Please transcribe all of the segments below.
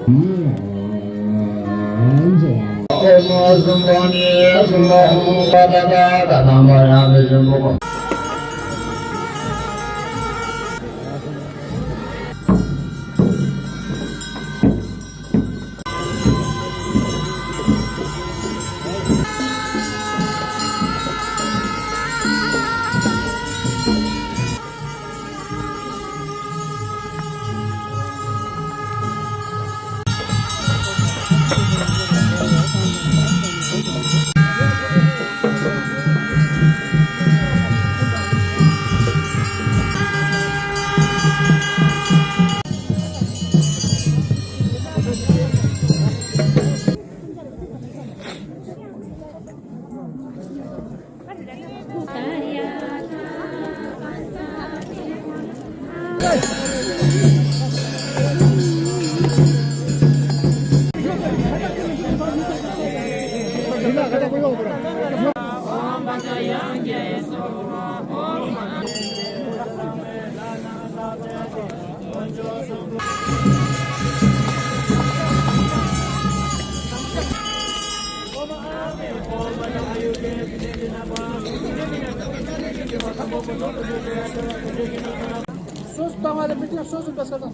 Sos tamale bitti, sosu kasadan.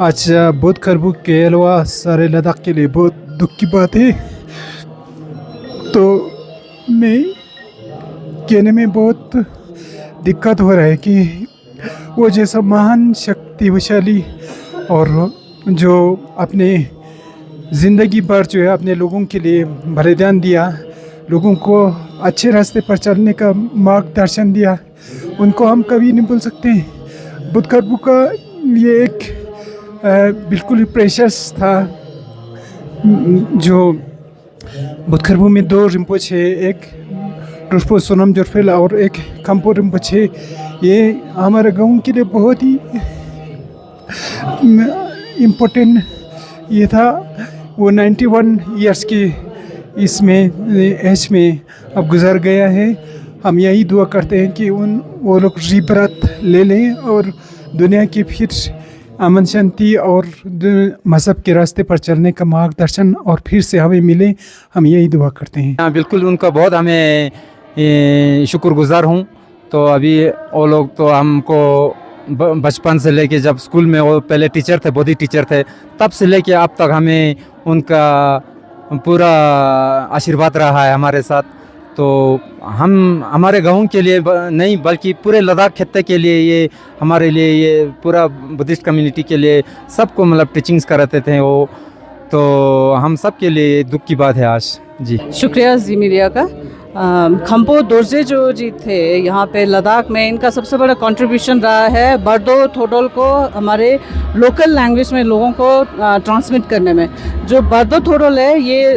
आज बुध खरबू के अलावा सारे लद्दाख के लिए बहुत दुख की बात है। तो मैं कहने में बहुत दिक्कत हो रहा है कि वो जैसा महान शक्तिशाली और जो अपने ज़िंदगी भर जो है अपने लोगों के लिए बलिदान दिया, लोगों को अच्छे रास्ते पर चलने का मार्गदर्शन दिया, उनको हम कभी नहीं भूल सकते। बुध खरबू का ये एक बिल्कुल ही प्रेशियस था। जो बुध खरबू में दो रिम्पोचे, एक ड्रोसपो सोनम जोरफेल और एक खम्पो रिम्पोचे, ये हमारे गाँव के लिए बहुत ही इम्पोर्टेंट ये था। वो 91 इयर्स के इसमें एज में अब गुजर गया है। हम यही दुआ करते हैं कि वो लोग रीबरत ले लें और दुनिया की फिर अमन शांति और मज़हब के रास्ते पर चलने का मार्गदर्शन और फिर से हमें मिले, हम यही दुआ करते हैं। हाँ बिल्कुल, उनका बहुत हमें शुक्रगुजार हूँ। तो अभी वो लोग तो हमको बचपन से लेके जब स्कूल में वो पहले टीचर थे, बोधी टीचर थे, तब से लेके अब तक हमें उनका पूरा आशीर्वाद रहा है हमारे साथ। तो हम हमारे गाँव के लिए नहीं बल्कि पूरे लद्दाख खत्ते के लिए, ये हमारे लिए, ये पूरा बुद्धिस्ट कम्युनिटी के लिए सबको मतलब टीचिंग्स कराते थे वो। तो हम सब के लिए दुख की बात है आज। जी शुक्रिया जी मीडिया का। खम्पो दोरजे जो जी थे यहाँ पे लद्दाख में, इनका सबसे बड़ा कंट्रीब्यूशन रहा है बर्दो थोडोल को हमारे लोकल लैंग्वेज में लोगों को ट्रांसमिट करने में। जो बर्दो थोडोल है ये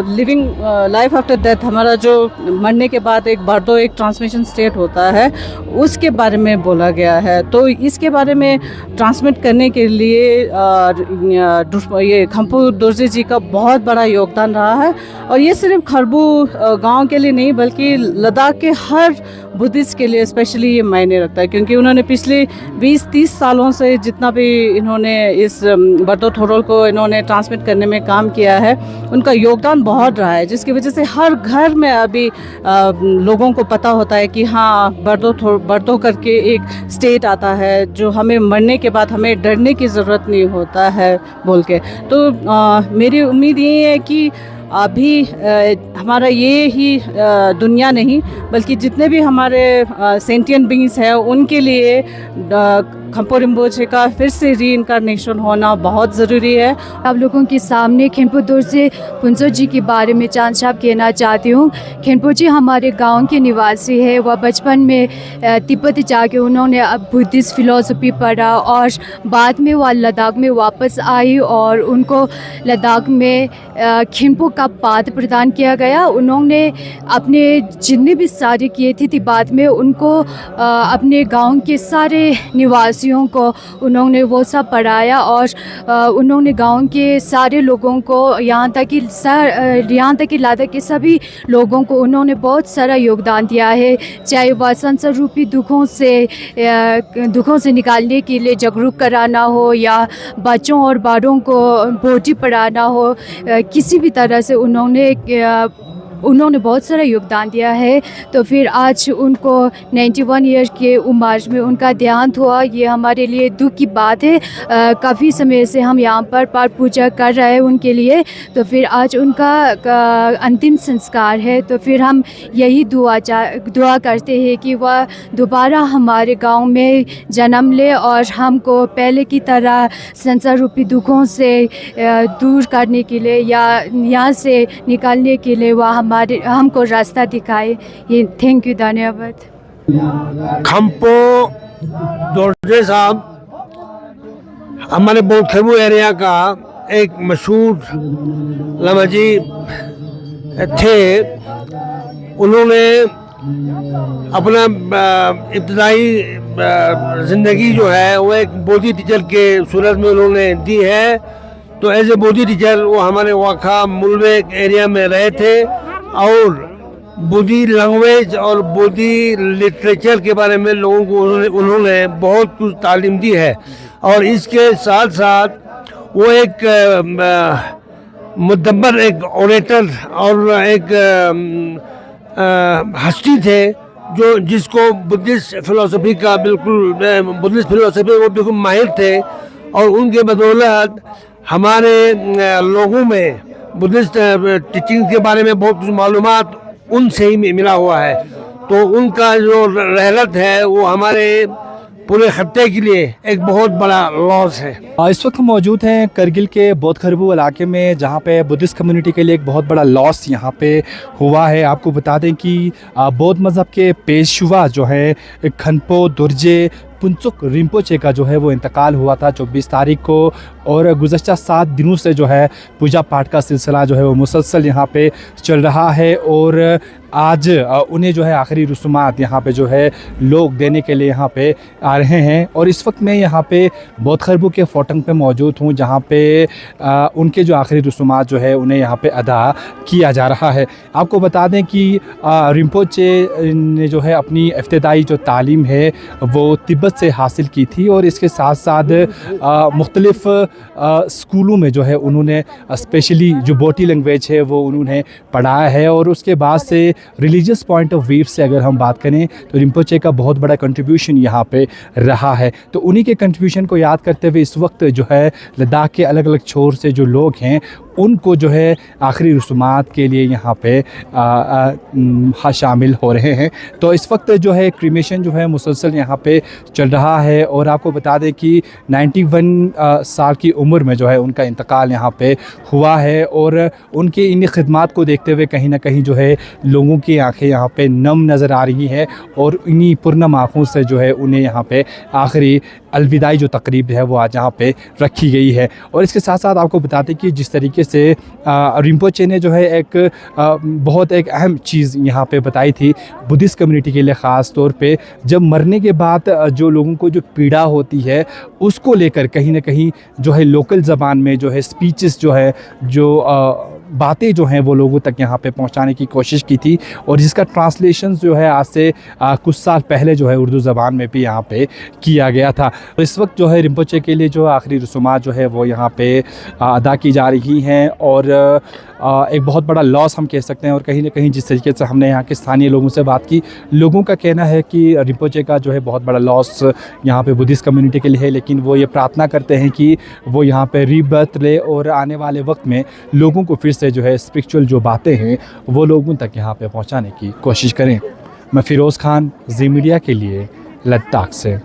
लिविंग लाइफ आफ्टर डेथ, हमारा जो मरने के बाद एक बर्दो एक ट्रांसमिशन स्टेट होता है उसके बारे में बोला गया है। तो इसके बारे में ट्रांसमिट करने के लिए ये खम्पो दोरजे जी का बहुत बड़ा योगदान रहा है। और ये सिर्फ खरबू गांव के लिए नहीं बल्कि लद्दाख के हर बुद्धिस्ट के लिए स्पेशली ये मायने रखता है, क्योंकि उन्होंने पिछले 20-30 सालों से जितना भी इन्होंने इस बर्दो थोडोल को इन्होंने ट्रांसमिट करने में काम किया है, उनका योगदान बहुत रहा है, जिसकी वजह से हर घर में अभी लोगों को पता होता है कि हाँ बर्दो करके एक स्टेट आता है जो हमें मरने के बाद हमें डरने की ज़रूरत नहीं होता है बोल के। तो मेरी उम्मीद ये है कि अभी हमारा ये ही दुनिया नहीं बल्कि जितने भी हमारे सेंटिएंट बीइंग्स हैं उनके लिए खम्पो रिम्पोचे का फिर से रीइंकार्नेशन होना बहुत ज़रूरी है। आप लोगों के सामने खिम्पो दोरजे पुंसो जी के बारे में चांद छाप कहना चाहती हूँ। खिम्पो जी हमारे गांव के निवासी है। वह बचपन में तिब्बत जाके उन्होंने अब बुद्धिस्ट फिलॉसफी पढ़ा और बाद में वह लद्दाख में वापस आई और उनको लद्दाख में खिम्पो का पाठ प्रदान किया गया। उन्होंने अपने जितने भी कार्य किए थे तिब्बत में उनको अपने गांव के सारे निवासियों को उन्होंने वो सब पढ़ाया और उन्होंने गांव के सारे लोगों को यहाँ तक कि लद्दाख के सभी लोगों को उन्होंने बहुत सारा योगदान दिया है। चाहे वह संसार रूपी दुखों से निकालने के लिए जागरूक कराना हो या बच्चों और बड़ों को बोटी पढ़ाना हो, किसी भी तरह से उन्होंने बहुत सारा योगदान दिया है। तो फिर आज उनको 91 ईयर के उम्र में उनका देहांत हुआ, ये हमारे लिए दुख की बात है। काफ़ी समय से हम यहाँ पर पाठ पूजा कर रहे हैं उनके लिए। तो फिर आज उनका अंतिम संस्कार है। तो फिर हम यही दुआ करते हैं कि वह दोबारा हमारे गांव में जन्म ले और हमको पहले की तरह संसार रूपी दुखों से दूर करने के लिए या यहाँ से निकालने के लिए वह हमको रास्ता दिखाए। ये थैंक यू, धन्यवाद। खम्पो दोरजे साहब हमारे बोथेबू एरिया का एक मशहूर लमाजी थे। उन्होंने अपना इब्तदाई ज़िंदगी जो है वो एक बोधी टीचर के सूरत में उन्होंने दी है। तो एज ए बोधी टीचर वो हमारे वाखा मुलवे एरिया में रहे थे और बोधी लैंग्वेज और बोधी लिटरेचर के बारे में लोगों को उन्होंने बहुत कुछ तालीम दी है। और इसके साथ साथ वो एक मुदब्बर, एक ओरेटर और एक हस्ती थे जिसको बुद्धिस्ट फिलॉसफी वो बिल्कुल माहिर थे। और उनके बदौलत हमारे लोगों में बुद्धिस्ट टीचिंग के बारे में बहुत कुछ मालूमात उनसे ही मिला हुआ है। तो उनका जो रहलत है वो हमारे पूरे खत्ते के लिए एक बहुत बड़ा लॉस है। इस वक्त हम मौजूद हैं करगिल के बौद्ध खरबू इलाके में, जहाँ पे बुद्धिस्ट कम्युनिटी के लिए एक बहुत बड़ा लॉस यहाँ पे हुआ है। आपको बता दें कि बौद्ध मज़हब के पेशवा जो है खम्पो दोरजे पुंसुक रिम्पोचे का जो है वो इंतकाल हुआ था 24 तारीख को। और गुज़श्ता 7 दिनों से जो है पूजा पाठ का सिलसिला जो है वो मुसलसल यहाँ पे चल रहा है। और आज उन्हें जो है आखिरी रसूमात यहाँ पे जो है लोग देने के लिए यहाँ पे आ रहे हैं। और इस वक्त मैं यहाँ पे बौद्ध खरबू के फोटंग पे मौजूद हूँ, जहाँ पे उनके जो आखिरी रसूमात जो है उन्हें यहाँ पे अदा किया जा रहा है। आपको बता दें कि रिम्पोचे ने जो है अपनी इब्तदाई जो तालीम है वो तिब्बत से हासिल की थी और इसके साथ साथ मुख्तलिफ स्कूलों में जो है उन्होंने स्पेशली जो बोटी लैंग्वेज है वो उन्होंने पढ़ाया है। और उसके बाद से रिलीजियस पॉइंट ऑफ व्यू से अगर हम बात करें तो रिम्पोचे का बहुत बड़ा कंट्रीब्यूशन यहाँ पे रहा है। तो उन्हीं के कंट्रीब्यूशन को याद करते हुए इस वक्त जो है लद्दाख के अलग अलग छोर से जो लोग हैं उनको जो है आखिरी रसूमात के लिए यहाँ पे शामिल हो रहे हैं। तो इस वक्त जो है क्रीमेशन जो है मुसलसल यहाँ पे चल रहा है और आपको बता दें कि 91 साल की उम्र में जो है उनका इंतकाल यहाँ पे हुआ है और उनके इन खिदमात को देखते हुए कहीं ना कहीं जो है लोगों की आंखें यहाँ पे नम नज़र आ रही हैं और इन्हीं पुरनम आँखों से जो है उन्हें यहाँ पे आखिरी अलविदाई जो तकरीब है वो आज यहाँ पे रखी गई है। और इसके साथ साथ आपको बताते कि जिस तरीके से रिम्पोचे ने जो है एक बहुत एक अहम चीज़ यहाँ पे बताई थी बुद्धिस्ट कम्युनिटी के लिए, ख़ास तौर पे जब मरने के बाद जो लोगों को जो पीड़ा होती है उसको लेकर कहीं ना कहीं जो है लोकल ज़बान में जो है स्पीचेस जो है जो बातें जो हैं वो लोगों तक यहाँ पे पहुँचाने की कोशिश की थी और जिसका ट्रांसलेशन जो है आज से कुछ साल पहले जो है उर्दू ज़बान में भी यहाँ पे किया गया था। तो इस वक्त जो है रिम्पोचे के लिए जो आखिरी रसूमात जो है वो यहाँ पे अदा की जा रही हैं और एक बहुत बड़ा लॉस हम कह सकते हैं। और कहीं ना कहीं जिस तरीके से हमने यहाँ के स्थानीय लोगों से बात की, लोगों का कहना है कि रिम्पोचे का जो है बहुत बड़ा लॉस यहाँ पे बुद्धिस्ट कम्युनिटी के लिए है, लेकिन वो ये प्रार्थना करते हैं कि वो यहाँ पे रीबर्थ ले और आने वाले वक्त में लोगों को फिर से जो है स्पिरिचुअल जो बातें हैं वो लोगों तक यहाँ पे पहुँचाने की कोशिश करें। मैं फ़िरोज़ खान, जी मीडिया के लिए लद्दाख से।